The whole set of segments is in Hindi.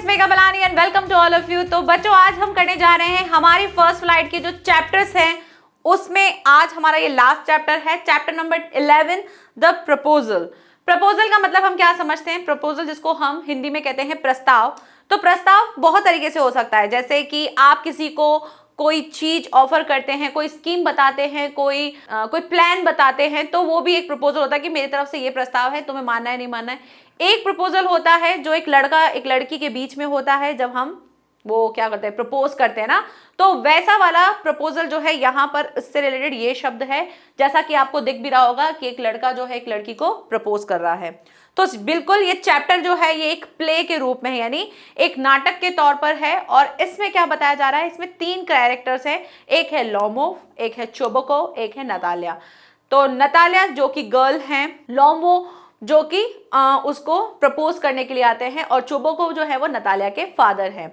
Megha Balani and welcome to all of you. तो बच्चों आज हम करने जा रहे हैं हमारी फर्स्ट फ्लाइट के जो चैप्टर्स हैं उसमें आज हमारा ये लास्ट चैप्टर है, chapter number 11 the proposal. Proposal का मतलब हम क्या समझते हैं? प्रपोजल जिसको हम हिंदी में कहते हैं प्रस्ताव। तो प्रस्ताव बहुत तरीके से हो सकता है, जैसे कि आप किसी को कोई चीज ऑफर करते हैं, कोई स्कीम बताते हैं, कोई प्लान बताते हैं, तो वो भी एक प्रपोजल होता है कि मेरी तरफ से ये प्रस्ताव है, तुम्हें मानना है नहीं मानना है। एक प्रपोजल होता है जो एक लड़का एक लड़की के बीच में होता है, जब हम वो क्या करते हैं, प्रपोज करते हैं ना, तो वैसा वाला प्रपोजल जो है यहाँ पर इससे रिलेटेड ये शब्द है। जैसा कि आपको दिख भी रहा होगा कि एक लड़का जो है एक लड़की को प्रपोज कर रहा है। तो बिल्कुल ये चैप्टर जो है ये एक प्ले के रूप में है, यानी एक नाटक के तौर पर है। और इसमें क्या बताया जा रहा है, इसमें 3 कैरेक्टर्स हैं, एक है लोमोव, एक है चोबोको, एक है नतालिया। तो नतालिया जो कि गर्ल हैं, लोमोव जो कि उसको प्रपोज करने के लिए आते हैं, और चोबोको जो है वो नतालिया के फादर हैं।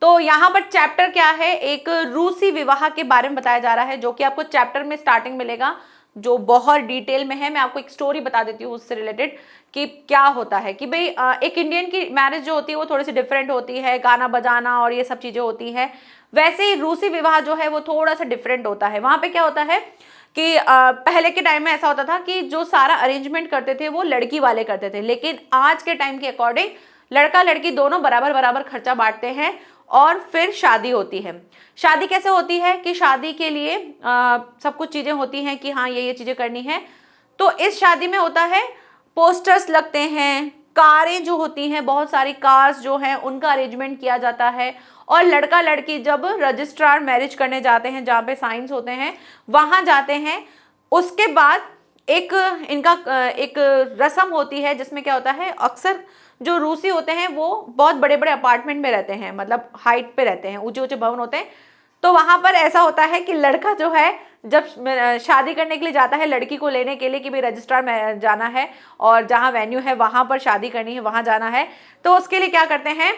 तो यहाँ पर चैप्टर क्या है, एक रूसी विवाह के बारे में बताया जा रहा है, जो कि आपको चैप्टर में स्टार्टिंग मिलेगा, जो बहुत डिटेल में है। मैं आपको एक स्टोरी बता देती हूँ उससे रिलेटेड कि क्या होता है कि भाई एक इंडियन की मैरिज जो होती है वो थोड़ी सी डिफरेंट होती है, गाना बजाना और ये सब चीजें होती है। वैसे ही रूसी विवाह जो है वो थोड़ा सा डिफरेंट होता है। वहां पे क्या होता है कि पहले के टाइम में ऐसा होता था कि जो सारा अरेंजमेंट करते थे वो लड़की वाले करते थे, लेकिन आज के टाइम के अकॉर्डिंग लड़का लड़की दोनों बराबर बराबर खर्चा बांटते हैं और फिर शादी होती है। शादी कैसे होती है कि शादी के लिए सब कुछ चीजें होती हैं कि हाँ ये चीजें करनी है। तो इस शादी में होता है पोस्टर्स लगते हैं, कारें जो होती हैं, बहुत सारी कार्स जो हैं उनका अरेंजमेंट किया जाता है, और लड़का लड़की जब रजिस्ट्रार मैरिज करने जाते हैं जहाँ पे साइंस होते हैं वहां जाते हैं। उसके बाद एक इनका एक रस्म होती है जिसमें क्या होता है, अक्सर जो रूसी होते हैं वो बहुत बड़े बड़े अपार्टमेंट में रहते हैं, मतलब हाइट पे रहते हैं, ऊंचे ऊंचे भवन होते हैं। तो वहां पर ऐसा होता है कि लड़का जो है जब शादी करने के लिए जाता है लड़की को लेने के लिए कि भाई रजिस्ट्रार में जाना है और जहाँ वेन्यू है वहां पर शादी करनी है, वहां जाना है, तो उसके लिए क्या करते हैं,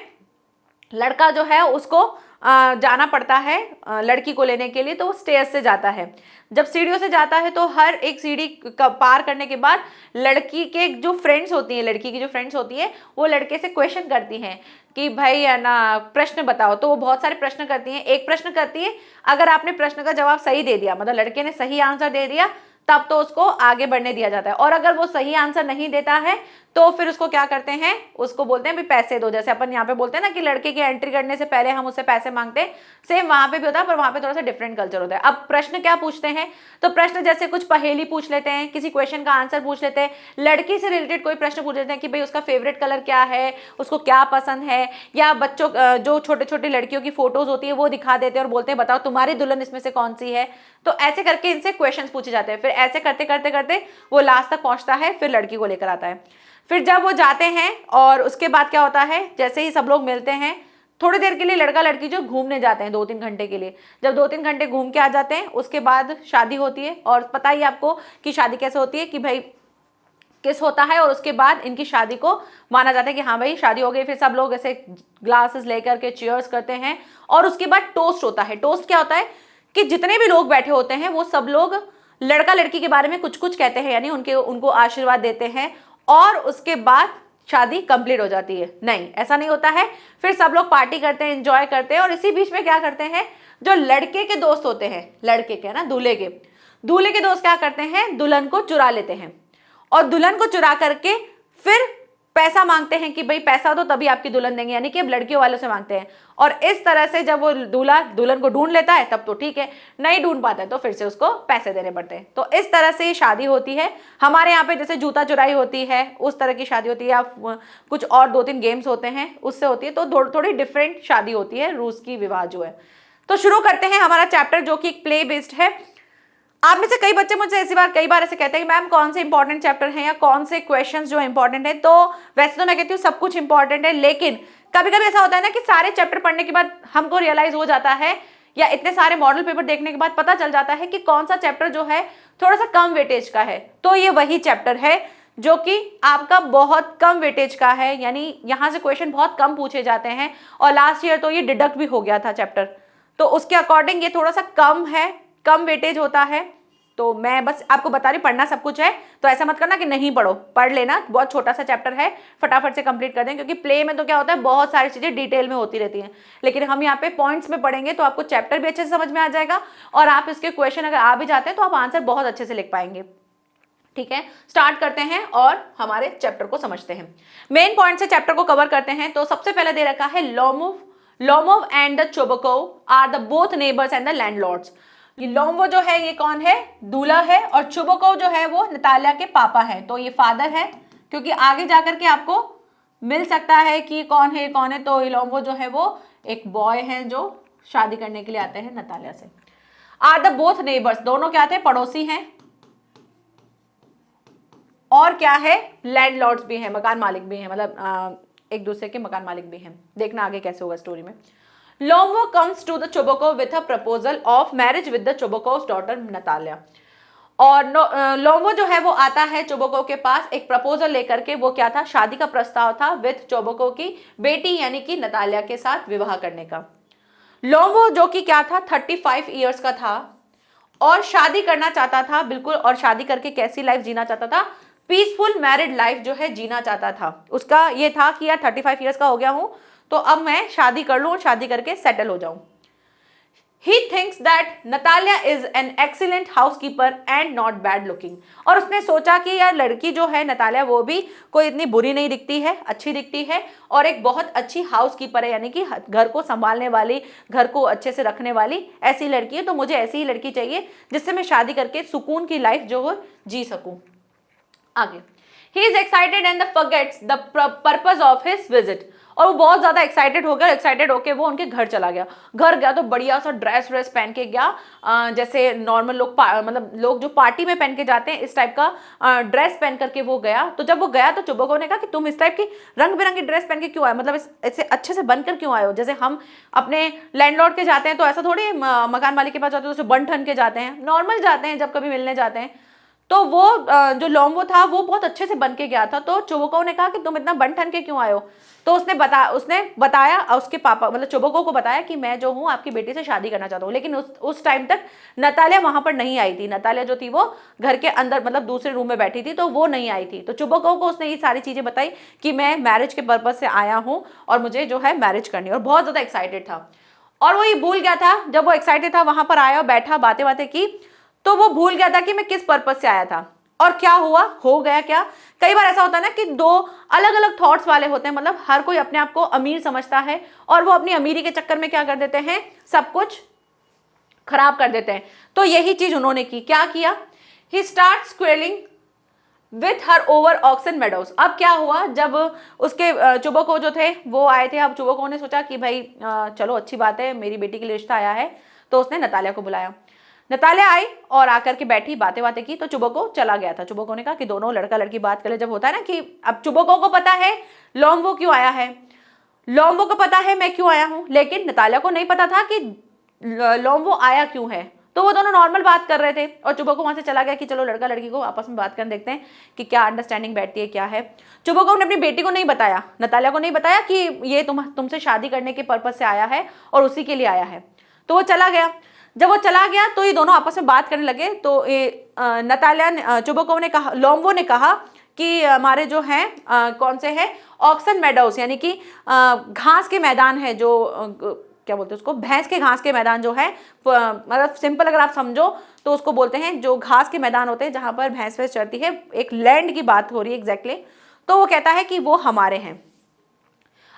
लड़का जो है उसको जाना पड़ता है लड़की को लेने के लिए। तो वो स्टेयर्स से जाता है। जब सीढ़ियों से जाता है तो हर एक सीढ़ी पार करने के बाद लड़की के जो फ्रेंड्स होती हैं, लड़की की जो फ्रेंड्स होती है वो लड़के से क्वेश्चन करती हैं कि भाई है ना प्रश्न बताओ। तो वो बहुत सारे प्रश्न करती हैं। एक प्रश्न करती है, अगर आपने प्रश्न का जवाब सही दे दिया, मतलब लड़के ने सही आंसर दे दिया, तब तो उसको आगे बढ़ने दिया जाता है। और अगर वो सही आंसर नहीं देता है तो फिर उसको क्या करते हैं, उसको बोलते हैं भी पैसे दो। जैसे अपन यहाँ पे बोलते हैं ना कि लड़के की एंट्री करने से पहले हम उससे पैसे मांगते हैं, सेम वहां पे भी होता है, पर वहां पे थोड़ा सा डिफरेंट कल्चर होता है। अब प्रश्न क्या पूछते हैं, तो प्रश्न जैसे कुछ पहेली पूछ लेते हैं, किसी क्वेश्चन का आंसर पूछ लेते हैं, लड़की से रिलेटेड कोई प्रश्न पूछ लेते हैं कि भाई उसका फेवरेट कलर क्या है, उसको क्या पसंद है, या बच्चों जो छोटे छोटे लड़कियों की फोटोज होती है वो दिखा देते हैं और बोलते हैं बताओ तुम्हारी दुल्हन इसमें से कौन सी है। तो ऐसे करके इनसे क्वेश्चन पूछे जाते हैं। फिर ऐसे करते करते करते वो लास्ट तक पहुंचता है, फिर लड़की को लेकर आता है। फिर जब वो जाते हैं और उसके बाद क्या होता है, जैसे ही सब लोग मिलते हैं थोड़ी देर के लिए लड़का लड़की जो घूमने जाते हैं 2-3 घंटे के लिए। जब 2-3 घंटे घूम के आ जाते हैं उसके बाद शादी होती है। और पता ही आपको कि शादी कैसे होती है कि भाई किस होता है, और उसके बाद इनकी शादी को माना जाता है कि हाँ भाई शादी हो गई। फिर सब लोग ऐसे ग्लासेस लेकर के चीयर्स करते हैं, और उसके बाद टोस्ट होता है। टोस्ट क्या होता है कि जितने भी लोग बैठे होते हैं वो सब लोग लड़का लड़की के बारे में कुछ कुछ कहते हैं, यानी उनको आशीर्वाद देते हैं, और उसके बाद शादी कंप्लीट हो जाती है। नहीं, ऐसा नहीं होता है। फिर सब लोग पार्टी करते हैं, एंजॉय करते हैं, और इसी बीच में क्या करते हैं, जो लड़के के दोस्त होते हैं, लड़के के ना दूल्हे के दोस्त क्या करते हैं, दुल्हन को चुरा लेते हैं, और दुल्हन को चुरा करके फिर पैसा मांगते हैं कि भाई पैसा दो तभी आपकी दुल्हन देंगे, यानी कि अब लड़कियों वालों से मांगते हैं। और इस तरह से जब वो दूल्हा दुल्हन को ढूंढ लेता है तब तो ठीक है, नहीं ढूंढ पाता है तो फिर से उसको पैसे देने पड़ते हैं। तो इस तरह से शादी होती है। हमारे यहाँ पे जैसे जूता चुराई होती है उस तरह की शादी होती है, या कुछ और 2-3 गेम्स होते हैं उससे होती है। तो थोड़ी डिफरेंट शादी होती है रूस की विवाह जो है। तो शुरू करते हैं हमारा चैप्टर जो कि एक प्ले बेस्ड है। आप में से कई बच्चे मुझसे कई बार ऐसे कहते हैं कि मैम कौन से इंपॉर्टेंट चैप्टर हैं या कौन से क्वेश्चंस जो इंपॉर्टेंट है। तो वैसे तो मैं कहती हूँ सब कुछ इंपॉर्टेंट है, लेकिन कभी कभी ऐसा होता है ना कि सारे चैप्टर पढ़ने के बाद हमको रियलाइज हो जाता है, या इतने सारे मॉडल पेपर देखने के बाद पता चल जाता है कि कौन सा चैप्टर जो है थोड़ा सा कम वेटेज का है। तो ये वही चैप्टर है जो कि आपका बहुत कम वेटेज का है, यानी यहाँ से क्वेश्चन बहुत कम पूछे जाते हैं। और लास्ट ईयर तो ये डिडक्ट भी हो गया था चैप्टर, तो उसके अकॉर्डिंग ये थोड़ा सा कम है, कम वेटेज होता है। तो मैं बस आपको बता रही, पढ़ना सब कुछ है, तो ऐसा मत करना कि नहीं पढ़ो, पढ़ लेना, बहुत छोटा सा चैप्टर है, फटाफट से कंप्लीट कर दें, क्योंकि प्ले में तो क्या होता है बहुत सारी चीजें डिटेल में होती रहती हैं, लेकिन हम यहाँ पे पॉइंट्स में पढ़ेंगे तो आपको चैप्टर भी अच्छे से समझ में आ जाएगा और आप इसके क्वेश्चन अगर आ भी जाते हैं तो आप आंसर बहुत अच्छे से लिख पाएंगे। ठीक है, स्टार्ट करते हैं और हमारे चैप्टर को समझते हैं। मेन पॉइंट से चैप्टर को कवर करते हैं। तो सबसे पहले दे रखा है Lomov and the Chubukov are the both neighbours and the landlords. ये लोमवो जो है ये कौन है, दूल्हा है, और चोबकोव जो है वो नतालिया के पापा है, तो ये फादर है, क्योंकि आगे जाकर के आपको मिल सकता है कि कौन है कौन है। तो ये लोमवो जो है वो एक बॉय है जो शादी करने के लिए आते हैं नतालिया से। आर द बोथ नेबर्स, दोनों क्या थे, पड़ोसी हैं, और क्या है, लैंडलॉर्ड्स भी हैं, मकान मालिक भी हैं, मतलब एक दूसरे के मकान मालिक भी हैं। देखना आगे कैसे होगा स्टोरी में। Lomov comes to the Chubukov with a proposal of marriage with the Chubukov's daughter Natalia. और लोमवो जो है वो आता है चोबकोव के पास एक प्रपोजल लेकर के, वो क्या था, शादी का प्रस्ताव था विथ चोबकोव की बेटी यानी कि नतालिया के साथ विवाह करने का। लोमवो जो कि क्या था, 35 ईयर्स का था और शादी करना चाहता था बिल्कुल, और शादी करके कैसी लाइफ जीना चाहता था, पीसफुल मैरिड लाइफ जो है जीना चाहता था। उसका ये था कि यार 35 ईयर्स का हो गया हूं तो अब मैं शादी कर लूं और शादी करके सेटल हो जाऊं। He thinks that Natalia is an excellent housekeeper and not bad looking। और उसने सोचा कि यार लड़की जो है नतालिया वो भी कोई इतनी बुरी नहीं दिखती है, अच्छी दिखती है, और एक बहुत अच्छी हाउसकीपर है, यानी कि घर को संभालने वाली, घर को अच्छे से रखने वाली ऐसी लड़की है। तो मुझे ऐसी ही लड़की चाहिए जिससे मैं शादी करके सुकून की लाइफ जो हो जी सकूं। आगे, he is excited and forgets the purpose of his visit। और वो बहुत ज्यादा एक्साइटेड हो गया, एक्साइटेड होके वो उनके घर चला गया। घर गया तो बढ़िया सा ड्रेस पहन के गया, जैसे नॉर्मल लोग मतलब लोग जो पार्टी में पहन के जाते हैं इस टाइप का ड्रेस पहन करके वो गया। तो जब वो गया तो चोबकोव ने कहा कि तुम इस टाइप की रंग बिरंगी ड्रेस पहन के क्यों आए, मतलब ऐसे अच्छे से बनकर क्यों आए हो, जैसे हम अपने लैंडलॉर्ड के जाते हैं तो ऐसा थोड़ी मकान मालिक के पास जाते हैं तो बन ठन के जाते हैं, नॉर्मल जाते हैं जब कभी मिलने जाते हैं। तो वो जो लोमवो था वो बहुत अच्छे से बन के गया था। तो चोबकोव ने कहा कि तुम इतना बन ठन के क्यों आए हो। तो उसने बताया उसके पापा मतलब चोबकोव को बताया कि मैं जो हूँ आपकी बेटी से शादी करना चाहता हूँ। लेकिन उस टाइम तक नतालिया वहां पर नहीं आई थी। नतालिया जो थी वो घर के अंदर मतलब दूसरे रूम में बैठी थी, तो वो नहीं आई थी। तो चोबकोव को उसने ये सारी चीजें बताई कि मैं मैरिज के पर्पज से आया हूँ और मुझे जो है मैरिज करनी है, और बहुत ज्यादा एक्साइटेड था। और वो ये भूल गया था, जब वो एक्साइटेड था वहां पर आया और बैठा बातें की, तो वो भूल गया था कि मैं किस पर्पज से आया था। और क्या हुआ, हो गया क्या, कई बार ऐसा होता है ना कि दो अलग अलग थॉट्स वाले होते हैं, मतलब हर कोई अपने आप को अमीर समझता है और वो अपनी अमीरी के चक्कर में क्या कर देते हैं, सब कुछ खराब कर देते हैं। तो यही चीज उन्होंने की। क्या किया, he start squealing with her over Oxen Meadows. अब क्या हुआ, जब उसके चोबकोव जो थे वो आए थे, अब चोबकोव ने सोचा कि भाई चलो अच्छी बात है, मेरी बेटी के लिए रिश्ता आया है, तो उसने नतालिया को बुलाया। नतालिया आई और आकर के बैठी, बातें की, तो चोबकोव चला गया था। चोबकोव ने कहा कि दोनों लड़का लड़की बात कर ले। जब होता है ना कि अब चोबकोव को पता है लोमवो क्यों आया है, लोमवो को पता है मैं क्यों आया हूं, लेकिन नतालिया को नहीं पता था कि लोमवो आया क्यों है। तो वो दोनों नॉर्मल बात कर रहे थे और चोबकोव वहां से चला गया कि चलो लड़का लड़की को आपस में बात कर देखते हैं कि क्या अंडरस्टैंडिंग बैठती है, क्या है। चोबकोव ने अपनी बेटी को नहीं बताया, नतालिया को नहीं बताया कि ये तुमसे शादी करने के पर्पज से आया है और उसी के लिए आया है। तो वो चला गया। जब वो चला गया तो ये दोनों आपस में बात करने लगे। तो नतालिया चोबकोव ने कहा, लोमवो ने कहा कि हमारे जो हैं कौन से हैं, ऑक्सन मेडोज, यानी कि घास के मैदान है, जो क्या बोलते हैं उसको, भैंस के घास के मैदान जो है, मतलब सिंपल अगर आप समझो तो उसको बोलते हैं जो घास के मैदान होते हैं जहां पर भैंस वैंस चरती है, एक लैंड की बात हो रही है एग्जैक्टली। तो वो कहता है कि वो हमारे हैं।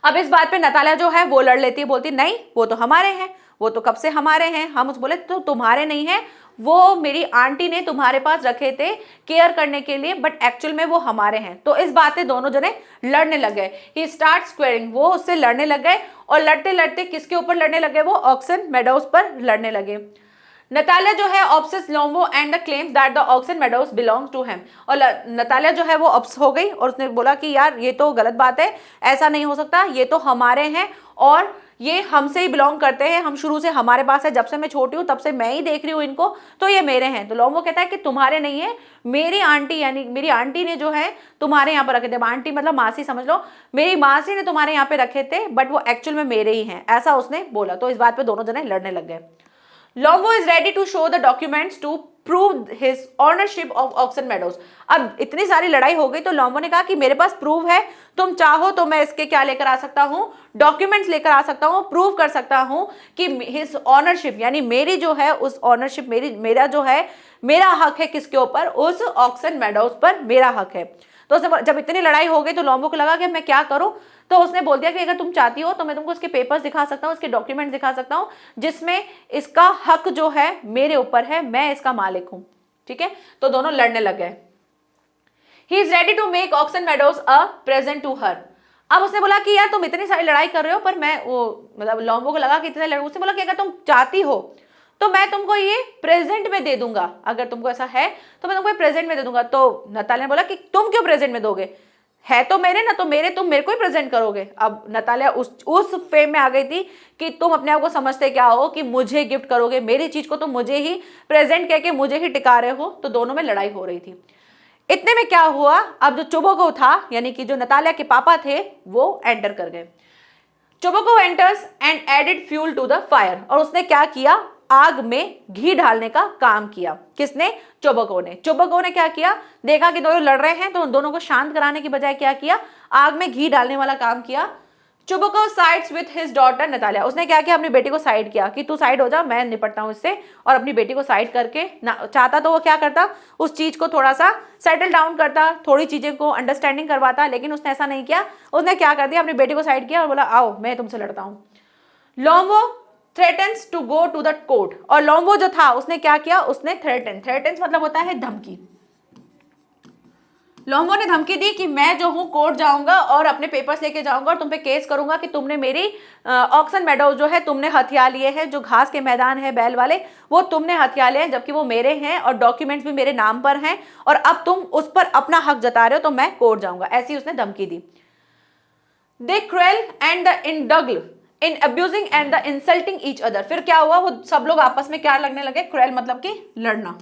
अब इस बात पे नतालिया जो है वो लड़ लेती है, बोलती नहीं वो तो हमारे हैं, वो तो कब से हमारे हैं। हम उसको बोले तो तुम्हारे नहीं है, वो मेरी आंटी ने तुम्हारे पास रखे थे केयर करने के लिए, बट एक्चुअल में वो हमारे हैं। तो इस बात पे दोनों जने लड़ने लग गए। ही स्टार्ट स्क्वेयरिंग, वो उससे लड़ने लग गए और लड़ते लड़ते किसके ऊपर लड़ने लगे, वो ऑक्सन मेडोज पर लड़ने लगे। नतालिया जो है obsess Lomov and the claims that the Oxen Meadows belongs to him. और नतालिया जो है वो ऑब्स हो गई और उसने बोला कि यार ये तो गलत बात है, ऐसा नहीं हो सकता, ये तो हमारे हैं और ये हमसे ही बिलोंग करते हैं, हम शुरू से हमारे पास है, जब से मैं छोटी हूँ तब से मैं ही देख रही हूँ इनको, तो ये मेरे हैं। तो लोमवो कहता है कि तुम्हारे नहीं है, मेरी आंटी यानी मेरी आंटी ने जो है तुम्हारे यहाँ पर रखे थे। आंटी मतलब मासी समझ लो, मेरी मासी ने तुम्हारे यहाँ पे रखे थे, बट वो एक्चुअल में मेरे ही हैं, ऐसा उसने बोला। तो इस बात पे दोनों जने लड़ने लग गए। Lomov is ready to show the documents to proved his ownership of Oxen Meadows। अब इतनी सारी लड़ाई हो गई तो लोम्बो ने कहा कि मेरे पास प्रूव है, तुम चाहो तो मैं इसके क्या लेकर आ सकता हूं, डॉक्यूमेंट्स लेकर आ सकता हूं, प्रूव कर सकता हूं कि हिज ऑनरशिप यानी मेरी जो है उस ऑनरशिप, मेरा जो है मेरा हक है किसके ऊपर, उस ऑक्सन मेडोज पर मेरा हक है। तो जब इतनी लड़ाई हो गई तो लोम्बो को लगा कि मैं क्या करूं, तो उसने बोल दिया कि अगर तुम चाहती हो तो मैं तुमको उसके पेपर्स दिखा सकता हूं, उसके डॉक्यूमेंट दिखा सकता हूं जिसमें इसका हक जो है मेरे ऊपर है, मैं इसका मालिक हूं। ठीक है, तो दोनों लड़ने लग गए। He is ready to make Oxen Meadows a present to her. अब उसने बोला कि यार तुम इतनी सारी लड़ाई कर रहे हो, पर मैं वो मतलब लोम्बो को लगा कि इतनी लड़ाई, उसने बोला कि अगर तुम चाहती हो तो मैं तुमको ये प्रेजेंट में दे दूंगा, अगर तुमको ऐसा है तो मैं तुमको प्रेजेंट में दे दूंगा। तो नतालिया ने बोला कि तुम क्यों प्रेजेंट में दोगे, है तो मेरे ना, तो तुम मेरे को ही प्रेजेंट करोगे। अब नतालिया उस फेम में आ गई थी कि तुम अपने आप को समझते क्या हो कि मुझे गिफ्ट करोगे, मेरी चीज को तुम मुझे ही प्रेजेंट कह के मुझे ही टिका रहे हो। तो दोनों में लड़ाई हो रही थी। इतने में क्या हुआ, अब जो चोबोको था यानी कि जो नतालिया के पापा थे वो एंटर कर गए। Chubukov enters and added fuel to the fire, और उसने क्या किया, आग में घी डालने का काम किया। किसने, चोबोको ने। चोबोको ने क्या किया, देखा कि दोनों लड़ रहे हैं तो उन दोनों को शांत कराने की बजाय क्या किया, आग में घी डालने वाला काम किया। Chubukov sides with his daughter Natalia, उसने क्या किया, अपनी बेटी को साइड किया कि तू साइड हो जा, मैं निपटता हूं इससे, और अपनी बेटी को साइड करके चाहता तो वो क्या करता, उस चीज को थोड़ा सा सेटल डाउन करता, थोड़ी चीजें को अंडरस्टैंडिंग करवाता, लेकिन उसने ऐसा नहीं किया। उसने क्या कर दिया, अपनी बेटी को साइड किया और बोला आओ मैं तुमसे लड़ता हूं। Lomov threatens to go to the court, और लोम्बो जो था उसने क्या किया, उसने थ्रेटन्स मतलब होता है धमकी। लोम्बो ने धमकी दी कि मैं जो हूं कोर्ट जाऊंगा और अपने पेपर्स लेके जाऊंगा और तुम पे केस करूंगा कि तुमने मेरी ऑक्सन मेडोज जो है तुमने हथिया लिए हैं, जो घास के मैदान है बैल वाले वो तुमने हथिया लिए हैं, जबकि वो मेरे हैं और डॉक्यूमेंट्स भी मेरे नाम पर हैं, और अब तुम उस पर अपना हक जता रहे हो तो मैं कोर्ट जाऊंगा, ऐसी उसने धमकी दी। They cruel and the indulge in abusing and the insulting each other. फिर क्या हुआ, वो सब लोग आपस में क्या लगने लगे, क्रूएल मतलब कि लड़ना,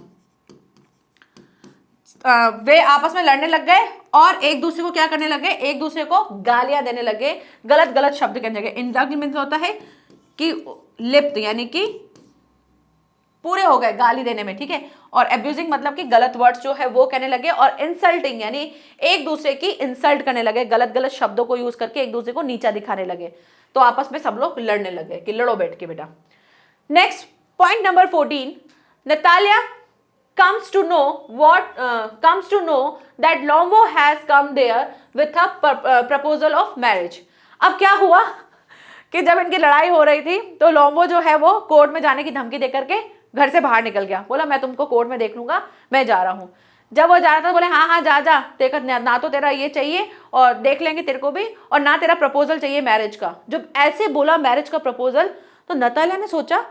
वे आपस में लड़ने लग गए और एक दूसरे को क्या करने लगे, एक दूसरे को गालियां देने लगे, गलत गलत शब्द कहने लगे। इंडग्ल मीन्स होता है कि लिप्त यानी कि पूरे हो गए गाली देने में, ठीक है, और अब्यूजिंग मतलब कि गलत वर्ड्स जो है वो कहने लगे, और इंसल्टिंग यानी एक दूसरे की इंसल्ट करने लगे, गलत गलत शब्दों को यूज करके एक दूसरे को नीचा दिखाने लगे। तो आपस में सब लोग लड़ने लगे कि लड़ो बैठ के बेटा। Next point number 14, Natalia comes to know that Lombo has come there with a proposal of marriage। अब क्या हुआ कि जब इनकी लड़ाई हो रही थी तो लोम्बो जो है वो कोर्ट में जाने की धमकी देकर के घर से बाहर निकल गया, बोला मैं तुमको कोर्ट में देख लूंगा, मैं जा रहा हूँ। जब वो जा रहा था बोले हाँ हाँ जा जा, देखा ना तो तेरा ये चाहिए और देख लेंगे तेरे को भी, और ना तेरा प्रपोजल चाहिए मैरिज का। जब ऐसे बोला मैरिज का प्रपोजल, तो नतालिया ने सोचा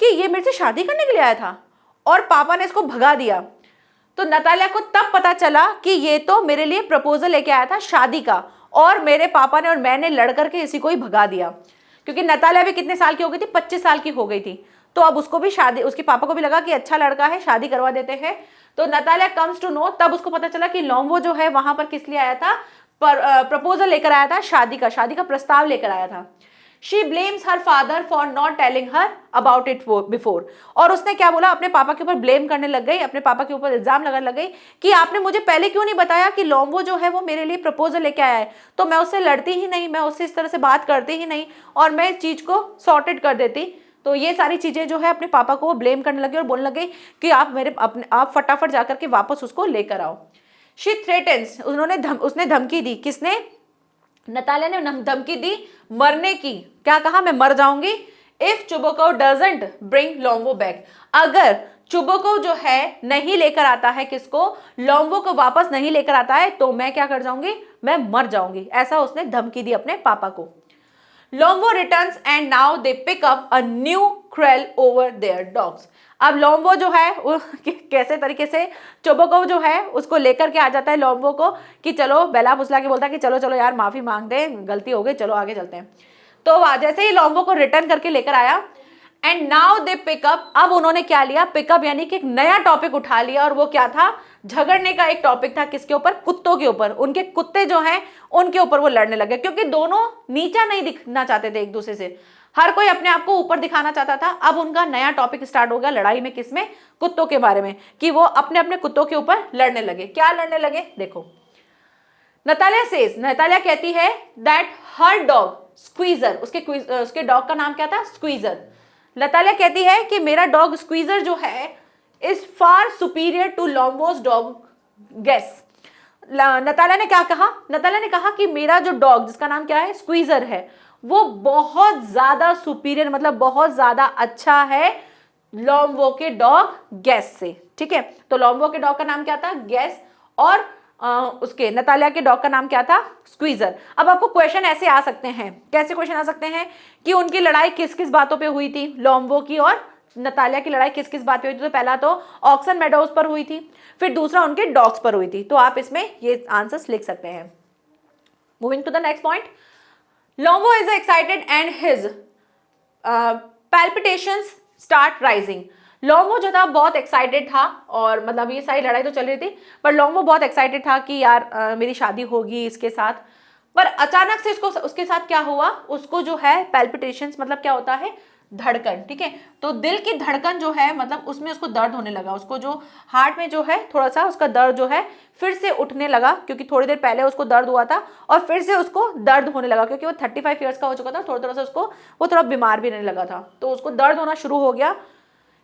कि ये मेरे से शादी करने के लिए आया था और पापा ने इसको भगा दिया। तो नतालिया को तब पता चला कि ये तो मेरे लिए प्रपोजल लेके आया था शादी का, और मेरे पापा ने और मैंने लड़ करके इसी को ही भगा दिया। क्योंकि नतालिया भी कितने साल की हो गई थी, 25 साल की हो गई थी, तो अब उसको भी शादी, उसके पापा को भी लगा कि अच्छा लड़का है, शादी करवा देते हैं। तो नतालिया कम्स टू नो, तब उसको पता चला कि लोम्बो जो है वहां पर किस लिए आया था, प्रपोजल लेकर आया था, शादी का प्रस्ताव लेकर आया था। She blames her father for not telling her about it before। और उसने क्या बोला, अपने पापा के ऊपर ब्लेम करने लग गई, अपने पापा के ऊपर इल्जाम लगाने लग गई कि आपने मुझे पहले क्यों नहीं बताया कि लोम्बो जो है वो मेरे लिए प्रपोजल लेके आया है, तो मैं उससे लड़ती ही नहीं, मैं उससे इस तरह से बात करती ही नहीं और मैं इस चीज को सॉर्टेड कर देती। तो ये सारी चीजें जो है अपने पापा को वो ब्लेम करने लगी और बोलने लग गई कि आप फटाफट जाकर के वापस उसको लेकर आओ। शी थ्रेटन्स, उसने धमकी दी, किसने, नतालिया ने धमकी दी मरने की। क्या कहा, मैं मर जाऊंगी if Chubukov doesn't bring Lomov back. अगर चोबोको जो है नहीं लेकर आता है किसको, लोम्बो को वापस नहीं लेकर आता है, तो मैं क्या कर जाऊंगी, मैं मर जाऊंगी। ऐसा उसने धमकी दी अपने पापा को। Lomov returns and now they pick up a new quarrel over their dogs. अब लोम्बो जो है कैसे तरीके से चोबोको जो है उसको लेकर के आ जाता है लोम्बो को कि चलो, बेला फुसला के बोलता है कि चलो चलो यार माफी मांग दे, गलती हो गई, चलो आगे चलते हैं। तो जैसे ही लोम्बो को रिटर्न करके लेकर आया, एंड नाउ दे पिकअप, अब उन्होंने क्या लिया, पिकअप यानी कि एक नया टॉपिक उठा लिया, और वो क्या था, झगड़ने का एक टॉपिक था। किसके ऊपर, कुत्तों के ऊपर। उनके कुत्ते जो हैं उनके ऊपर वो लड़ने लगे, क्योंकि दोनों नीचा नहीं दिखना चाहते थे एक दूसरे से। हर कोई अपने आप को ऊपर दिखाना चाहता था। अब उनका नया टॉपिक स्टार्ट हो गया लड़ाई में, किसमें? कुत्तों के बारे में, कि वो अपने अपने कुत्तों के ऊपर लड़ने लगे। क्या लड़ने लगे? देखो, नतालिया कहती है दैट हर डॉग स्क्वीजर, उसके डॉग का नाम क्या था? स्क्वीजर। नतालिया कहती है कि मेरा डॉग स्क्वीजर जो है is far superior to Lomov's dog Guess. Natalia ने क्या कहा? नतालिया ने कहा कि मेरा जो डॉग, जिसका नाम क्या है? स्क्वीजर है, वो बहुत ज्यादा सुपीरियर, मतलब बहुत ज्यादा अच्छा है लॉम्बो के डॉग गेस से। ठीक है, तो लॉम्बो के डॉग का नाम क्या था? गेस। और उसके नतालिया के डॉग का नाम क्या था? स्क्वीजर। अब आपको क्वेश्चन ऐसे आ सकते हैं, कैसे क्वेश्चन आ सकते हैं कि उनकी लड़ाई किस किस बातों पे हुई थी? लॉम्बो की और नतालिया की लड़ाई किस किस बात पे हुई थी? तो पहला तो ऑक्सन मेडोज पर हुई थी, फिर दूसरा उनके डॉग्स पर हुई थी। तो आप इसमें ये आंसर्स लिख सकते हैं। Moving to the next point, Lomov is excited and his palpitations start rising. Lomov जो था बहुत एक्साइटेड था, और मतलब ये सारी लड़ाई तो चल रही थी, पर लॉम्बो बहुत एक्साइटेड था कि यार मेरी शादी होगी इसके साथ। पर अचानक से उसके साथ क्या हुआ? उसको जो है पैल्पिटेशंस, मतलब क्या होता है? धड़कन। ठीक है, तो दिल की धड़कन जो है, मतलब उसमें उसको दर्द होने लगा। उसको जो हार्ट में जो है थोड़ा सा उसका दर्द जो है फिर से उठने लगा, क्योंकि थोड़ी देर पहले उसको दर्द हुआ था और फिर से उसको दर्द होने लगा, क्योंकि वो 35 ईयर्स का हो चुका था। थोड़ा थोड़ा सा उसको वो थोड़ा बीमार भी रहने लगा था, तो उसको दर्द होना शुरू हो गया।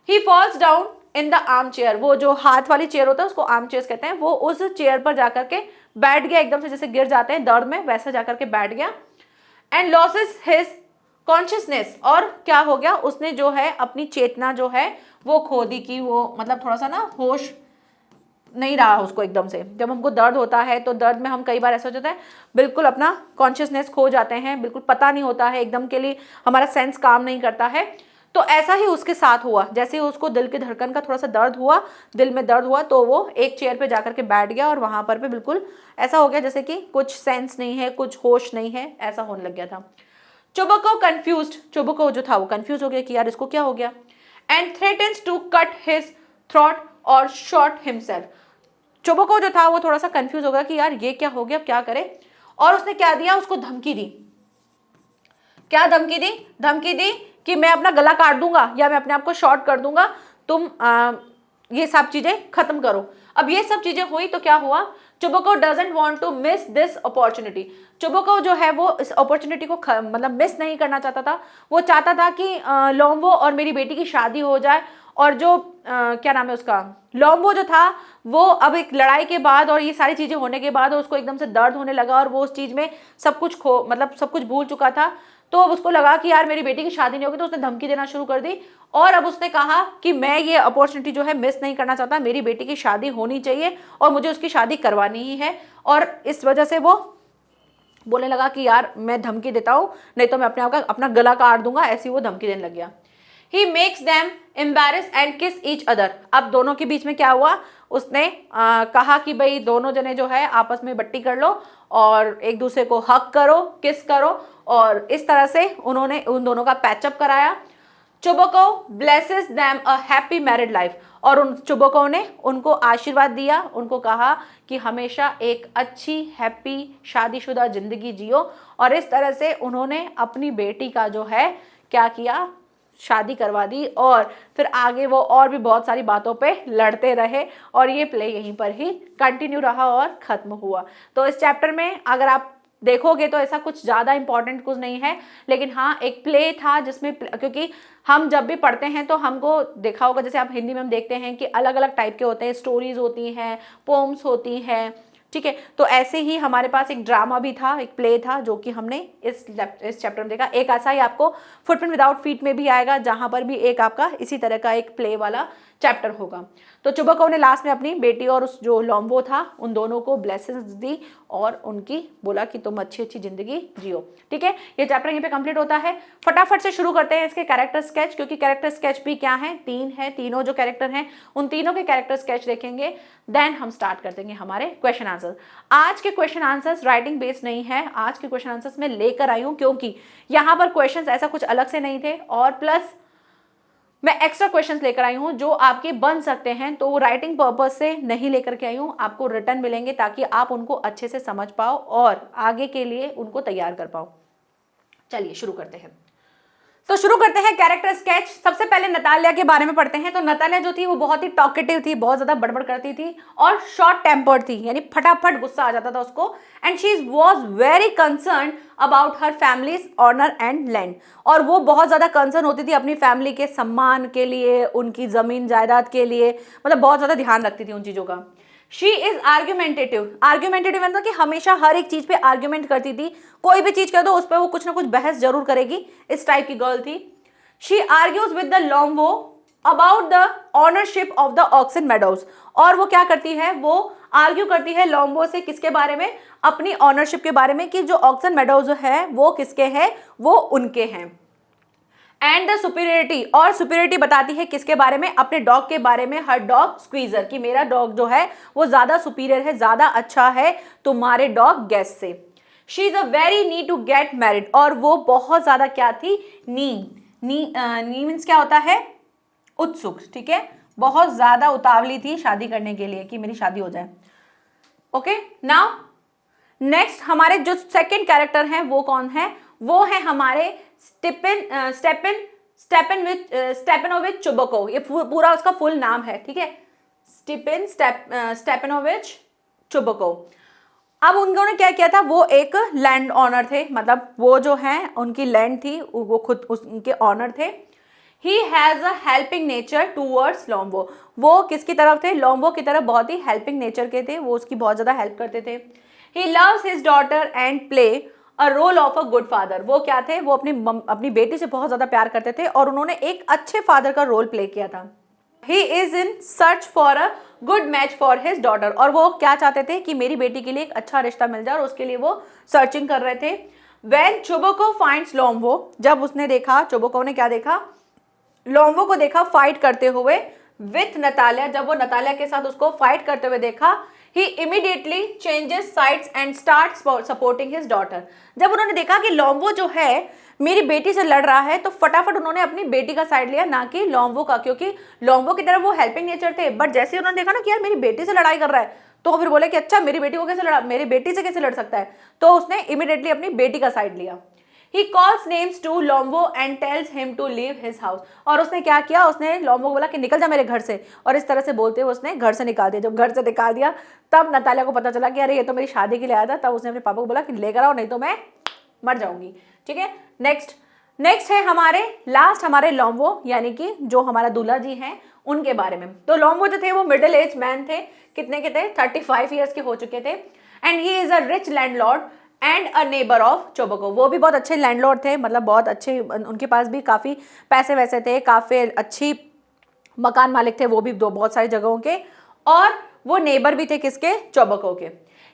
He falls down in the armchair. वो जो हाथ वाली चेयर होता है उसको आर्म चेयर कहते हैं। वो उस चेयर पर जाकर के बैठ गया, एकदम से जैसे गिर जाते हैं दर्द में, वैसा जाकर के बैठ गया। एंड लॉसेस हिज कॉन्शियसनेस, और क्या हो गया? उसने जो है अपनी चेतना जो है वो खो दी, कि वो मतलब थोड़ा सा ना होश नहीं रहा उसको एकदम से। जब हमको दर्द होता है तो दर्द में हम कई बार ऐसा हो जाता है, बिल्कुल अपना कॉन्शियसनेस खो जाते हैं, बिल्कुल पता नहीं होता है, एकदम के लिए हमारा सेंस काम नहीं करता है। तो ऐसा ही उसके साथ हुआ। जैसे ही उसको दिल की धड़कन का थोड़ा सा दर्द हुआ, दिल में दर्द हुआ, तो वो एक चेयर पे जाकर के बैठ गया, और वहां पर भी बिल्कुल ऐसा हो गया जैसे कि कुछ सेंस नहीं है, कुछ होश नहीं है, ऐसा होने लग गया था। चोबको कंफ्यूज्ड, चोबको जो था वो कंफ्यूज हो गया कि यार इसको क्या हो गया। And threatens to cut his throat और शॉट हिमसेल्फ। चोबको जो था वो थोड़ा सा कंफ्यूज हो गया कि यार ये क्या हो गया, क्या करे। और उसने क्या दिया? उसको धमकी दी। क्या धमकी दी? धमकी दी कि मैं अपना गला काट दूंगा या मैं अपने आप को शॉर्ट कर दूंगा, तुम ये सब चीजें खत्म करो। अब ये सब चीजें हुई तो क्या हुआ? Chubukov doesn't want to miss this opportunity. Chubukov जो है वो इस अपॉर्चुनिटी को मतलब मिस नहीं करना चाहता था। वो चाहता था कि लॉम्बो और मेरी बेटी की शादी हो जाए। और जो क्या नाम है उसका, लॉम्बो जो था वो अब एक लड़ाई के बाद और ये सारी चीजें होने के बाद उसको एकदम से दर्द होने लगा, और वो उस चीज में सब कुछ मतलब सब कुछ भूल चुका था। तो अब उसको लगा कि यार मेरी बेटी की शादी नहीं होगी, तो उसने धमकी देना शुरू कर दी। और अब उसने कहा कि मैं ये अपॉर्चुनिटी जो है मिस नहीं करना चाहता, मेरी बेटी की शादी होनी चाहिए और मुझे उसकी शादी करवानी ही है। और इस वजह से वो बोलने लगा कि यार मैं धमकी देता हूँ, नहीं तो मैं अपने आप का अपना गला काट दूंगा, ऐसी वो धमकी देने लग गया। He makes them embarrass and kiss each other। अब दोनों के बीच में क्या हुआ? उसने कहा कि भाई दोनों जने जो है आपस में बट्टी कर लो और एक दूसरे को हक करो, किस करो, और इस तरह से उन्होंने उन दोनों का पैचअप कराया। Chubukov blesses them a happy married life. और उन चोबको ने उनको आशीर्वाद दिया, उनको कहा कि हमेशा एक अच्छी हैप्पी शादीशुदा जिंदगी जियो। और इस तरह से उन्होंने अपनी बेटी का जो है क्या किया? शादी करवा दी। और फिर आगे वो और भी बहुत सारी बातों पे लड़ते रहे, और ये प्ले यहीं पर ही कंटिन्यू रहा और खत्म हुआ। तो इस चैप्टर में अगर आप देखोगे तो ऐसा कुछ ज़्यादा इंपॉर्टेंट कुछ नहीं है, लेकिन हाँ एक प्ले था जिसमें, क्योंकि हम जब भी पढ़ते हैं तो हमको देखा होगा, जैसे आप हिंदी में हम देखते हैं कि अलग अलग टाइप के होते हैं, स्टोरीज होती हैं, पोम्स होती हैं, ठीक है। तो ऐसे ही हमारे पास एक ड्रामा भी था, एक प्ले था, जो कि हमने इस चैप्टर में देखा। एक ऐसा ही आपको फुटप्रिंट विदाउट फीट में भी आएगा, जहां पर भी एक आपका इसी तरह का एक प्ले वाला चैप्टर होगा। तो चोबको ने लास्ट में अपनी बेटी और उस जो लॉम्बो था उन दोनों को ब्लेसिंग्स दी और उनकी बोला कि तुम अच्छी अच्छी जिंदगी जियो। ठीक है, ये चैप्टर यहीं पे कंप्लीट होता है। फटाफट से शुरू करते हैं इसके कैरेक्टर स्केच, क्योंकि कैरेक्टर स्केच भी क्या है? 3 है। तीनों जो कैरेक्टर हैं उन तीनों के कैरेक्टर स्केच देखेंगे, देन हम स्टार्ट कर देंगे हमारे क्वेश्चन आंसर। आज के क्वेश्चन आंसर्स राइटिंग बेस्ड नहीं है, आज के क्वेश्चन आंसर्स मैं लेकर आई हूं क्योंकि यहाँ पर क्वेश्चन ऐसा कुछ अलग से नहीं थे, और प्लस मैं एक्स्ट्रा क्वेश्चंस लेकर आई हूं जो आपके बन सकते हैं। तो वो राइटिंग पर्पस से नहीं लेकर के आई हूं, आपको रिटर्न मिलेंगे ताकि आप उनको अच्छे से समझ पाओ और आगे के लिए उनको तैयार कर पाओ। चलिए शुरू करते हैं। तो शुरू करते हैं कैरेक्टर स्केच। सबसे पहले नतालिया के बारे में पढ़ते हैं। तो नतालिया जो थी वो बहुत ही टॉकेटिव थी, बहुत ज्यादा बड़बड़ करती थी और शॉर्ट टेम्पर्ड थी, यानी फटाफट गुस्सा आ जाता था उसको। And she was very concern about her family's honour and land, और वो बहुत ज्यादा कंसर्न होती थी अपनी फैमिली के सम्मान के लिए, उनकी जमीन जायदाद के लिए, मतलब बहुत ज्यादा ध्यान रखती थी उन चीजों का। She is argumentative. आर्ग्यूमेंटेटिव मतलब कि हमेशा हर एक चीज पे आर्ग्यूमेंट करती थी, कोई भी चीज कह दो उस पर वो कुछ ना कुछ बहस जरूर करेगी, इस टाइप की गर्ल थी। She argues with the Lomov about the ownership of the Oxen Meadows, और वो क्या करती है, वो आर्ग्यू करती है लोम्बो से किसके बारे में, अपनी ऑनरशिप के बारे में, कि जो ऑक्सन मेडोज है वो किसके हैं, वो उनके हैं। एंड द सुपीरियरिटी, और सुपीरियरिटी बताती है किसके बारे में, अपने डॉग के बारे में, हर डॉग स्क्वीजर, कि मेरा डॉग जो है वो ज्यादा सुपीरियर है, ज्यादा अच्छा है तुम्हारे डॉग गैस से। She is a very keen to get married, और वो बहुत ज्यादा क्या थी, नी मीन्स क्या होता है, उत्सुक, ठीक है, बहुत ज्यादा उतावली थी शादी करने के लिए कि मेरी शादी हो जाए। ओके, नाउ नेक्स्ट हमारे जो सेकंड कैरेक्टर हैं वो कौन है, वो है हमारे स्टेपनोविच चुबकोव। ये पूरा उसका फुल नाम है, ठीक है, स्टेपनोविच चुबकोव। अब उन्होंने क्या किया था, वो एक लैंड ऑनर थे, मतलब वो जो है उनकी लैंड थी, वो खुद उनके ऑनर थे। He has a helping nature towards Lombo, वो किसकी तरफ थे, लोम्बो की तरफ बहुत ही हेल्पिंग नेचर के थे, वो उसकी बहुत ज्यादा हेल्प करते थे। He loves his daughter and play a role of a good father, वो क्या थे, वो अपनी बेटी से बहुत ज्यादा प्यार करते थे और उन्होंने एक अच्छे फादर का रोल प्ले किया था। He is in search for a good match for his daughter, और वो क्या चाहते थे कि मेरी बेटी के लिए एक अच्छा रिश्ता मिल जाए, और उसके लिए वो सर्चिंग कर रहे थे। When Chuboko finds लोम्बो, जब उसने देखा, चुबको ने क्या देखा, लोम्बो को देखा फाइट करते हुए विथ नतालिया, जब वो नतालिया के साथ उसको फाइट करते हुए देखा, ही immediately changes sides and starts supporting his daughter. जब उन्होंने देखा कि लोम्बो जो है मेरी बेटी से लड़ रहा है, तो फटाफट उन्होंने अपनी बेटी का साइड लिया, ना कि लोम्बो का, क्योंकि लोम्बो की तरफ वो हेल्पिंग नेचर थे, बट जैसे ही उन्होंने देखा ना कि यार मेरी बेटी से लड़ाई कर रहा है, तो फिर बोले कि अच्छा मेरी बेटी को कैसे लड़ा, मेरी बेटी से कैसे लड़ सकता है, तो उसने इमीडिएटली अपनी बेटी का साइड लिया। He calls names to Lombo and tells him to leave his house, और उसने क्या किया, उसने लोम्बो को बोला कि निकल जा मेरे घर से, और इस तरह से बोलते हुए उसने घर से निकाल दिया। जब घर से निकाल दिया तब नतालिया को पता चला कि अरे ये तो मेरी शादी के लिए आया था, तब उसने अपने पापा को बोला कि लेकर आओ नहीं तो मैं मर जाऊंगी, ठीक है। नेक्स्ट है हमारे लास्ट, हमारे लोम्बो, यानी कि जो हमारा दूल्हा जी हैं उनके बारे में। तो लोम्बो जो थे वो मिडिल एज मैन थे, कितने के थे, 35 ईयर्स के हो चुके थे। And he is a rich landlord and a neighbour of चुबको, वो भी बहुत अच्छे लैंडलॉर्ड थे, मतलब बहुत अच्छे, उनके पास भी काफ़ी पैसे वैसे थे, काफ़ी अच्छी मकान मालिक थे वो भी, दो बहुत सारी जगहों के, और वो नेबर भी थे किसके, चुबको के।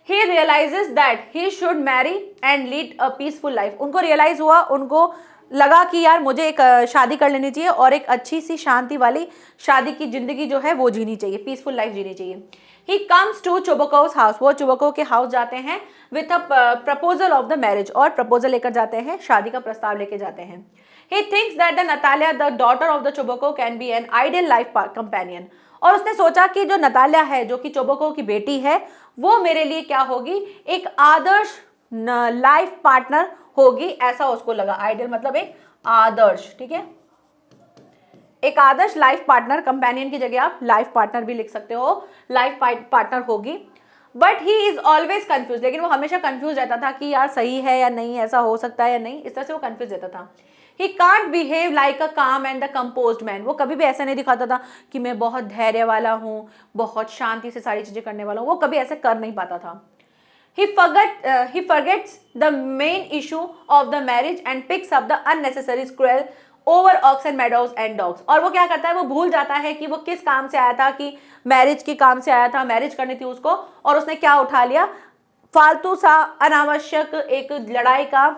ही realizes that he should marry and lead a peaceful life, उनको रियलाइज हुआ, उनको लगा कि यार मुझे एक शादी कर लेनी चाहिए और एक अच्छी सी शांति वाली शादी की जिंदगी जो है वो जीनी चाहिए, पीसफुल लाइफ जीनी चाहिए। He comes to Chubakov's house, वो चुबको के हाउस जाते हैं with a proposal of the marriage, और प्रपोजल लेकर जाते हैं, शादी का प्रस्ताव लेके जाते हैं। He thinks that the Natalia, the daughter of the Chuboko, can be an ideal life companion, और उसने सोचा कि जो नतालिया है, जो कि चुबको की बेटी है, वो मेरे लिए क्या होगी, एक आदर्श लाइफ पार्टनर होगी, ऐसा उसको लगा। आइडियल मतलब एक आदर्श, ठीक है, एक आदर्श लाइफ पार्टनर, कंपेनियन की जगह आप लाइफ पार्टनर भी लिख सकते हो, लाइफ पार्टनर होगी। But he is always confuse, लेकिन वो हमेशा कंफ्यूज रहता था कि यार सही है या नहीं, ऐसा हो सकता है या नहीं, इस तरह से वो कंफ्यूज रहता था। ही कांट बिहेव लाइक अ काम एंड द कंपोज्ड मैन, वो कभी भी ऐसा नहीं दिखाता था कि मैं बहुत धैर्य वाला हूँ, बहुत शांति से सारी चीजें करने वाला हूँ, वो कभी ऐसे कर नहीं पाता था। He forgets the main issue of the marriage and picks up the unnecessary quarrel over oxen meadows and dogs, और वो क्या करता है, वो भूल जाता है कि वो किस काम से आया था, कि मैरिज के काम से आया था, मैरिज करनी थी उसको, और उसने क्या उठा लिया, फालतू सा अनावश्यक एक लड़ाई का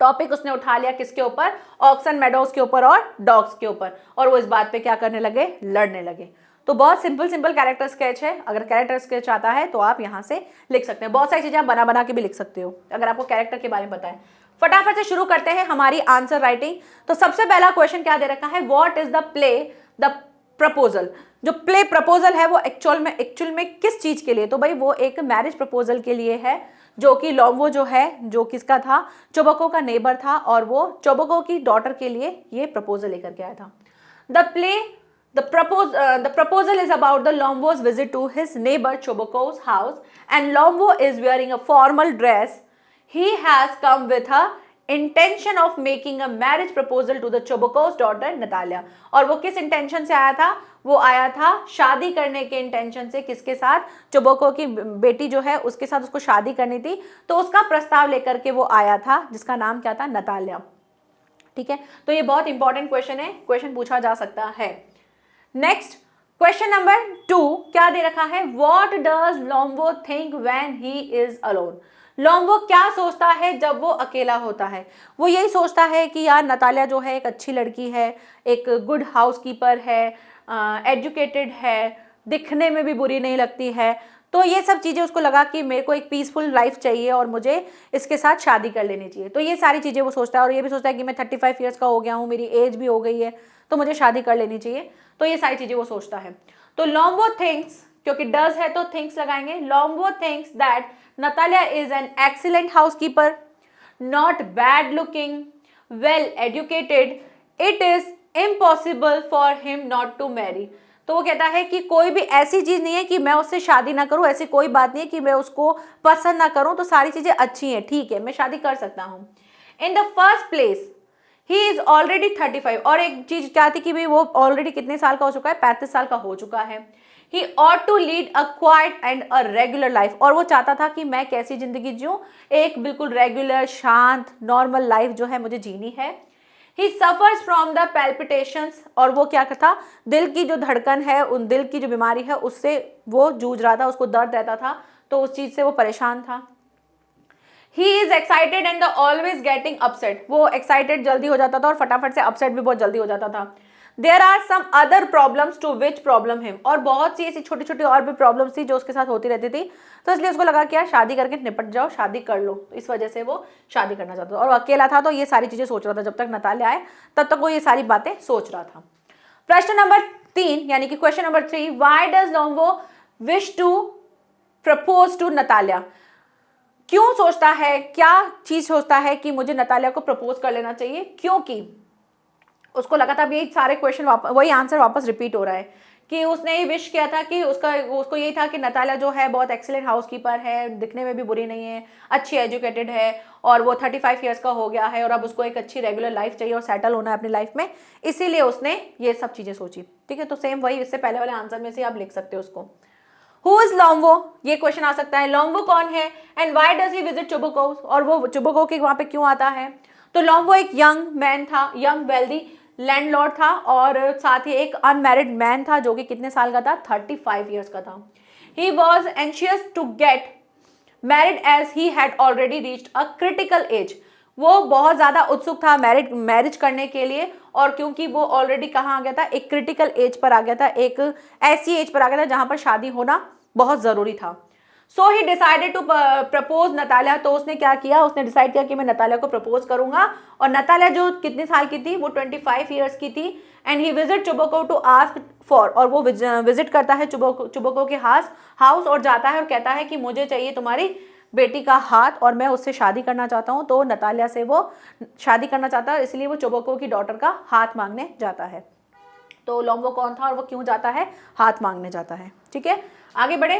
टॉपिक उसने उठा लिया, किसके ऊपर, ऑक्सन मेडोज के ऊपर और डॉग्स के ऊपर, और वो इस बात पे क्या करने लगे, लड़ने लगे। तो बहुत सिंपल कैरेक्टर स्केच है, अगर कैरेक्टर स्केच आता है तो आप यहाँ से लिख सकते हैं, बहुत सारी चीजें आप बना के भी लिख सकते हो अगर आपको कैरेक्टर के बारे में पता है। फटाफट से शुरू करते हैं हमारी आंसर राइटिंग। तो सबसे पहला क्वेश्चन क्या दे रखा है, what is the play the proposal, जो प्ले प्रपोजल है वो एक्चुअल में किस चीज के लिए, तो भाई वो एक मैरिज प्रपोजल के लिए है। जो कि लोम्बो जो है, जो किसका था, चोबको का नेबर था, और वो चोबको की डॉटर के लिए ये प्रपोजल लेकर के आया था। The proposal is about the Lombo's visit to his neighbor Choboko's house, and Lombo is wearing a formal dress. He has come with a intention of making a marriage proposal to the Choboko's daughter Natalia. और वो किस इंटेंशन से आया था? वो आया था शादी करने के इंटेंशन से। किसके साथ? चोबको की बेटी जो है उसके साथ उसको शादी करनी थी, तो उसका प्रस्ताव लेकर के वो आया था, जिसका नाम क्या था? नतालिया। ठीक है, तो ये बहुत इंपॉर्टेंट क्वेश्चन है, क्वेश्चन पूछा जा सकता है। नेक्स्ट क्वेश्चन नंबर 2 क्या दे रखा है? What does Lombo think when he is alone? Lombo क्या सोचता है जब वो अकेला होता है? वो यही सोचता है कि यार नतालिया जो है एक अच्छी लड़की है, एक गुड हाउसकीपर है, एजुकेटेड है, दिखने में भी बुरी नहीं लगती है, तो ये सब चीज़ें उसको लगा कि मेरे को एक पीसफुल लाइफ चाहिए और मुझे इसके साथ शादी कर लेनी चाहिए। तो ये सारी चीज़ें वो सोचता है, और ये भी सोचता है कि मैं 35 ईयर्स का हो गया हूँ, मेरी एज भी हो गई है, तो मुझे शादी कर लेनी चाहिए। तो ये सारी चीज़ें वो सोचता है। तो लोम्बो थिंक्स, क्योंकि डज है तो थिंक्स लगाएंगे, Lomov thinks that Natalia is an excellent housekeeper, not bad looking, well educated, it is impossible for him not to marry. तो वो कहता है कि कोई भी ऐसी चीज़ नहीं है कि मैं उससे शादी ना करूं, ऐसी कोई बात नहीं है कि मैं उसको पसंद ना करूं, तो सारी चीज़ें अच्छी हैं, ठीक है, मैं शादी कर सकता हूँ। In the first place he is already 35, और एक चीज क्या थी कि भाई वो ऑलरेडी कितने साल का हो चुका है? 35 साल का हो चुका है। He ought to lead a quiet and a regular life, और वो चाहता था कि मैं कैसी जिंदगी जीऊं? एक बिल्कुल रेगुलर, शांत, नॉर्मल लाइफ जो है मुझे जीनी है। ही सफर्स फ्रॉम द पैल्पिटेशंस, और वो क्या था? दिल की जो धड़कन है, उन दिल की जो बीमारी है उससे वो जूझ रहा था, उसको दर्द रहता था, तो उस चीज से वो परेशान था। He is excited and always getting upset. वो excited जल्दी हो जाता था और फटाफट से upset भी बहुत जल्दी हो जाता था। There are some other problems to which problem him, और बहुत सी ऐसी छोटी छोटी और भी प्रॉब्लम्स थी जो उसके साथ होती रहती थी, तो इसलिए उसको लगा कि यार शादी करके निपट जाओ, शादी कर लो। तो इस वजह से वो शादी करना चाहता था, और वो अकेला था तो ये सारी चीजें सोच रहा था। जब तक नतालिया आए तब तक वो ये सारी बातें सोच रहा था। प्रश्न नंबर 3 यानी कि question number 3, why does Lomov wish to propose to Natalia? क्यों सोचता है, क्या चीज सोचता है कि मुझे नतालिया को प्रपोज कर लेना चाहिए? क्योंकि उसको लगा था ये सारे क्वेश्चन वही आंसर वापस रिपीट हो रहा है कि उसने ये विश किया था कि उसको यही था कि नतालिया जो है बहुत एक्सीलेंट हाउसकीपर है, दिखने में भी बुरी नहीं है, अच्छी एजुकेटेड है, और वो 35 ईयर्स का हो गया है, और अब उसको एक अच्छी रेगुलर लाइफ चाहिए और सेटल होना है अपनी लाइफ में, इसीलिए उसने ये सब चीजें सोची। ठीक है, तो सेम वही इससे पहले वाले आंसर में से आप लिख सकते हो उसको। Who is Lombo? ये क्वेश्चन आ सकता है, लोम्बो कौन है, and why does he visit चोबको, और वो चोबको के वहां पे क्यों आता है? तो लोम्बो एक यंग मैन था, यंग वेल्दी लैंडलॉर्ड था, और साथ ही एक अनमैरिड मैन था जो कि कितने साल का था? 35 ईयर्स का था। He was anxious to get married as he had already reached a critical age. वो बहुत ज़्यादा उत्सुक था मैरिज करने के लिए, और क्योंकि वो ऑलरेडी कहाँ आ गया था? एक क्रिटिकल एज पर आ गया था, एक ऐसी एज पर आ गया था जहाँ पर शादी होना बहुत ज़रूरी था। So he decided to propose Natalia, तो उसने क्या किया? उसने डिसाइड किया कि मैं नतालिया को प्रपोज करूंगा, और नतालिया जो कितने साल की थी? वो 25 ईयर्स की थी। And he visit Chubukov to ask for, और वो विजिट करता है चोबको के हाउस और जाता है और कहता है कि मुझे चाहिए तुम्हारी बेटी का हाथ, और मैं उससे शादी करना चाहता हूँ। तो नतालिया से वो शादी करना चाहता है, इसलिए वो चोबको की डॉटर का हाथ मांगने जाता है। तो लोम्बो कौन था और वो क्यों जाता है? हाथ मांगने जाता है। ठीक है, आगे बढ़े।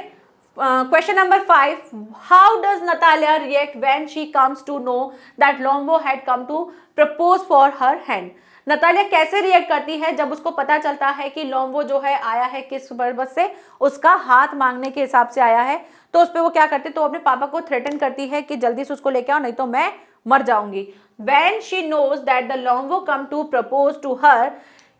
Question number 5, how does Natalia react when she comes to know that Lomov had come to propose for her hand? Natalia कैसे रिएक्ट करती है जब उसको पता चलता है कि लोम्बो जो है आया है किस पर्पस से? उसका हाथ मांगने के हिसाब से आया है। तो उस पर वो क्या करती है? तो अपने पापा को थ्रेटन करती है कि जल्दी से उसको लेके आओ, नहीं तो मैं मर जाऊंगी। When she knows that the Lombo come to propose to her,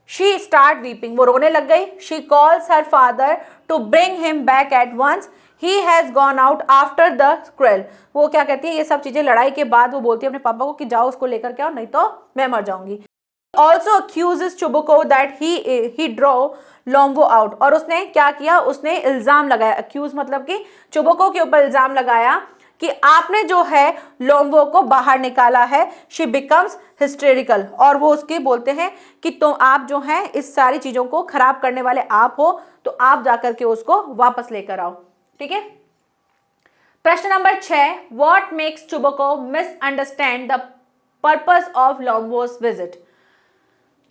she start weeping. वो रोने लग गई। She calls her father to bring him back at once. He has gone out after the quarrel. वो क्या कहती है? ये सब चीजें लड़ाई के बाद वो बोलती है अपने पापा को कि जाओ उसको लेकर के आओ, नहीं तो मैं मर जाऊंगी। Also accuses Choboko that he draw Lombo out, और उसने क्या किया? उसने इल्जाम लगाया, अक्यूज मतलब कि चोबको के ऊपर इल्जाम लगाया कि आपने जो है लोम्बो को बाहर निकाला है। शी बिकम्स हिस्टेरिकल, और वो उसके बोलते हैं कि तो आप जो हैं इस सारी चीजों को खराब करने वाले आप हो, तो आप जाकर के उसको वापस लेकर आओ। ठीक है, प्रश्न number 6, what makes Chubukov misunderstand the purpose of Lomov's visit.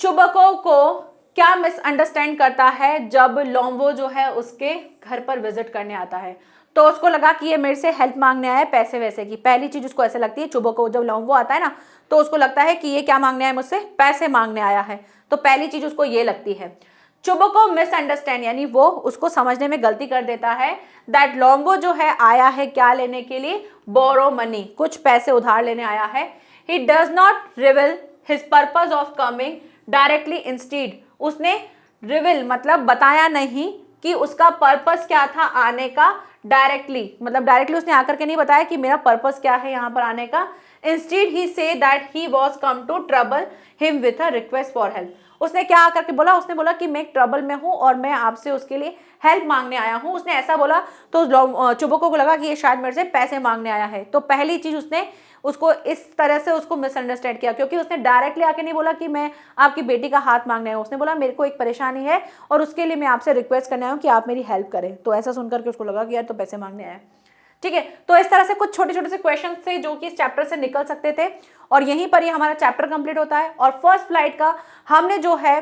Chubukov को क्या मिसअंडरस्टैंड करता है जब लोम्बो जो है उसके घर पर विजिट करने आता है। तो उसको लगा कि ये मेरे से हेल्प मांगने आया है पैसे वैसे की। पहली चीज उसको ऐसे लगती है, चुबको जब लोम्बो आता है ना तो उसको लगता है कि ये क्या मांगने आया है, मुझसे पैसे मांगने आया है। तो पहली चीज उसको ये लगती है। चुबको मिसअंडरस्टैंड यानी वो उसको समझने में गलती कर देता है दैट लोम्बो जो है आया है क्या लेने के लिए, बोरो मनी, कुछ पैसे उधार लेने आया है। He does not reveal his purpose of coming directly, instead उसने रिवील मतलब बताया नहीं कि उसका पर्पस क्या था आने का डायरेक्टली, मतलब डायरेक्टली उसने आकर के नहीं बताया कि मेरा पर्पस क्या है यहाँ पर आने का। Instead he says that he was come to trouble him with a request for help. उसने क्या आकर के बोला, उसने बोला कि मैं एक ट्रबल में हूँ और मैं आपसे उसके लिए हेल्प मांगने आया हूँ। उसने ऐसा बोला तो चुबको को लगा कि ये शायद मेरे से पैसे मांगने आया है। तो पहली चीज उसने उसको इस तरह से उसको मिसअंडरस्टैंड किया, क्योंकि उसने डायरेक्टली आके नहीं बोला कि मैं आपकी बेटी का हाथ मांगने आया हूँ। उसने बोला मेरे को एक परेशानी है और उसके लिए मैं आपसे रिक्वेस्ट करने आया हूँ कि आप मेरी हेल्प करें। तो ऐसा सुनकर के उसको लगा कि यार तो पैसे मांगने आया। ठीक है, तो इस तरह से कुछ छोटे छोटे से क्वेश्चन थे जो कि इस चैप्टर से निकल सकते थे और यहीं पर ये हमारा चैप्टर कंप्लीट होता है। और फर्स्ट फ्लाइट का हमने जो है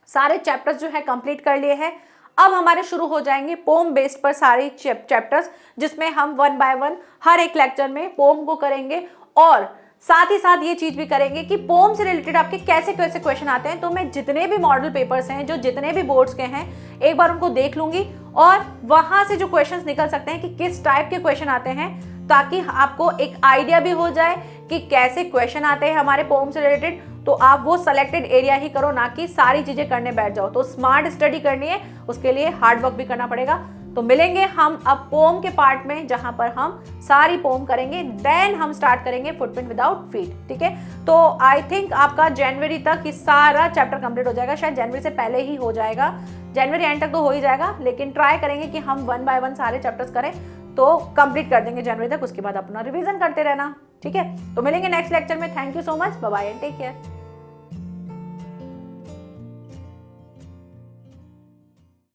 सारे चैप्टर्स जो है कंप्लीट कर लिए हैं। अब हमारे शुरू हो जाएंगे पोम बेस्ड पर सारे चैप्टर्स, जिसमें हम 1 बाय 1 हर एक लेक्चर में पोम को करेंगे और साथ ही साथ ये चीज भी करेंगे कि पोम से रिलेटेड आपके कैसे कैसे क्वेश्चन आते हैं। तो मैं जितने भी मॉडल पेपर्स हैं जो जितने भी बोर्ड्स के हैं एक बार उनको देख लूंगी और वहां से जो क्वेश्चंस निकल सकते हैं कि किस टाइप के क्वेश्चन आते हैं, ताकि आपको एक आइडिया भी हो जाए कि कैसे क्वेश्चन आते हैं हमारे पोम से रिलेटेड। तो आप वो सेलेक्टेड एरिया ही करो, ना कि सारी चीजें करने बैठ जाओ। तो स्मार्ट स्टडी करनी है, उसके लिए हार्ड वर्क भी करना पड़ेगा। तो मिलेंगे हम अब पोम के पार्ट में, जहां पर हम सारी पोम करेंगे, देन हम स्टार्ट करेंगे फुटप्रिंट विदाउट फीट। ठीक है, तो आई थिंक आपका जनवरी तक ये सारा चैप्टर कंप्लीट हो जाएगा, शायद जनवरी से पहले ही हो जाएगा, जनवरी एंड तक तो हो ही जाएगा, लेकिन ट्राई करेंगे कि हम 1 बाय 1 सारे चैप्टर्स करें तो कंप्लीट कर देंगे जनवरी तक। उसके बाद अपना रिवीजन करते रहना। ठीक है, तो मिलेंगे नेक्स्ट लेक्चर में। Thank you so much, bye bye and take care.